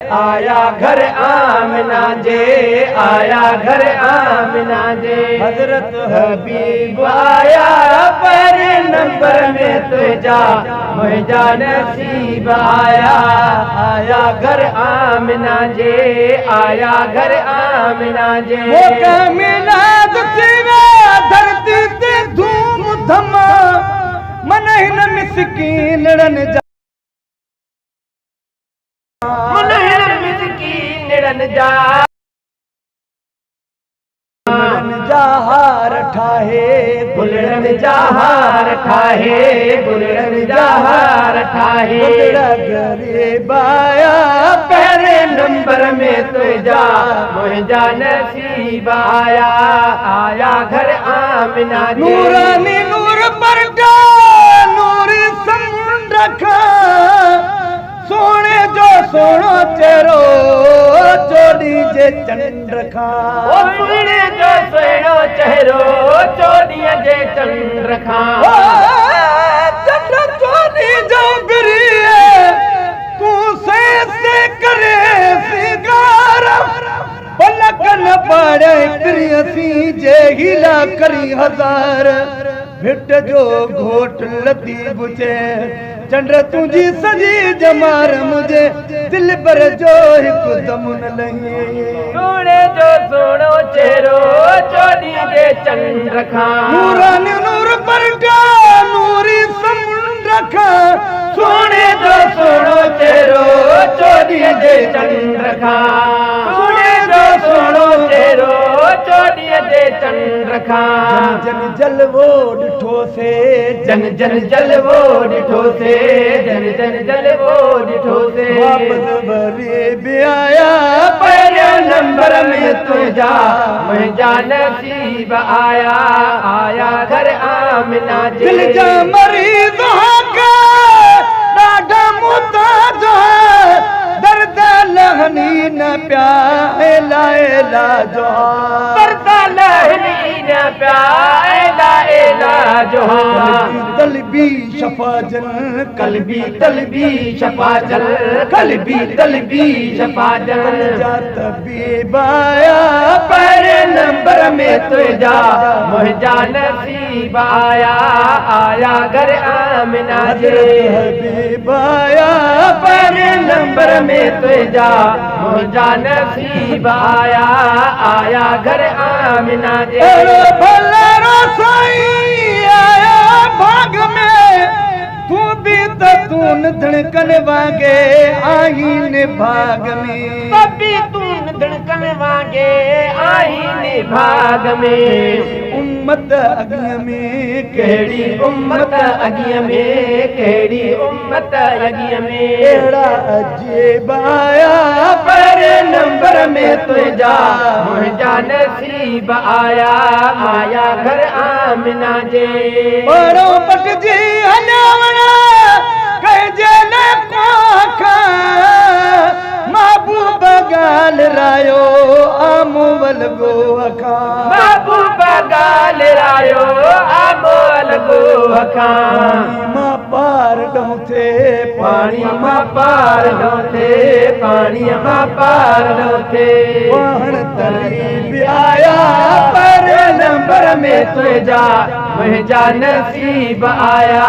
आया घर आमिना जे, आया घर आमिना जे। हजरत हबीब आया पहले नंबर में तुझा, मुझा नसीब आया। आया घर आमिना जे, आया घर आमिना जे। वो मिलाद थीवे धरती ते धूम धमा, मन हिन मिसकीन रन जा, मन हिन मिसकीन रन जा। जहार ठाहे गुलड़न जहार ठाहे, गुलड़न जहार ठाहे। गरीब आया पहले नंबर में तुझा, मुझा नसीब आया। आया घर आमिना जे। नूरानी नूर बरका नूरी समुंड रखा, सोने जो सोनो चेहरो चोरी जे चंद्र खा। ओ सोने जो सोनो चेहरो चोरी जे चंद्र खा। चंद्र चोरी जो गिरिए तू से करे सिंगार, पलक न पड़े क्रियसी जे हिला करी हजार। भिट जो घोट लती बुझे चंद्र तुझी सजी जमार, मुझे दिल पर जो हिकु दम न लहे। सोने जो सोनो चेहरो चोरी जे चंद्र खा। नूरानी नूर बरका नूरी समुंड खा, सोने जो सोनो चेहरो चोरी जे चंद्र खा। सोने जो सोनो चेहरो चोरी जे चंद्र खा। जन जन जलवो डिठो से, जन जन जलवो डिठो से, जन जन जलवो डिठो से। वापस भरे भी आया पहले नंबर में तुझा, मुझा नसीब आया। आया घर आमिना जे। दिल जा मरीज का डाढा मुताज है, दर्द लहनी न प्याए लाए लाजो। दर्द लहनी न प्याए लाए लाजो। तलबी शफाजल कलबी तलबी शफाजल, कलबी तलबी शफाजल। जात बीबाया पहले नंबर में तुझा, मुझा नसीब आया। आया घर आमिना जे। हबीब आया पहले नंबर में तुझा, मुझा नसीब आया। आया घर आमिना जे। भला रसाई आया भाग में, तू भी तो तून धड़कन वागे आईन भाग में। तभी तून धड़कन वागे आईन भाग में। उम्मत अगिय में केड़ी उम्मत अगिय में, केड़ी उम्मत अगिय में। एड़ा अजीब आया पहले नंबर में तुझा, मुझा नसीब आया। आया घर आमिना जे। बड़ो पट जी हनावना कह जेले कोखा, महबूब गाल रायो आमोवल गो अखा। महबूब गाल रायो आमोवल गो अखा। मां पार डोथे पानी मां पार डोथे, पानी मां पार डोथे। वहण तरी आया पहले नंबर में तुझा, मुझा नसीब आया।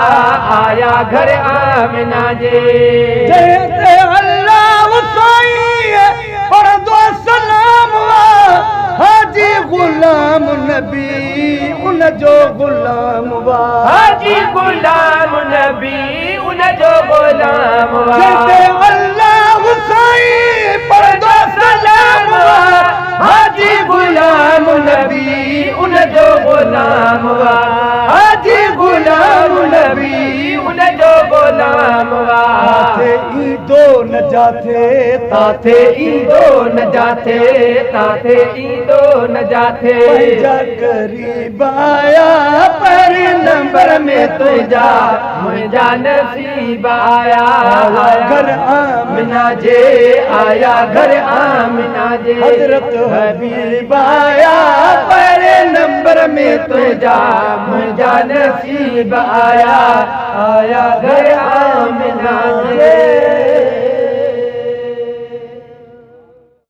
आया घर आमिना जे। जय अल्लाह साईं और दो सलाम वा, हाजी गुलाम नबी उन जो गुलाम वा। हाजी गुलाम नबी उन जो गुलाम वा। जय अल्लाह साईं पर दो सलाम वा, हाजी गुलाम नबी उन जो गुलाम वा। हाजी गुलाम नबी उन जो गुलाम वा। ताथे ईदो न जाथे, ताथे ईदो न जाथे, ताथे ईदो न जाथे। मुझा करीब आया पहले नंबर में तुझा, मुझा नसीब आया। घर आमिना जे, आया घर आमिना जे। हजरत हबीब आया पहले नंबर में तुझा, मुझा नसीब आया। आया घर आमिना जे।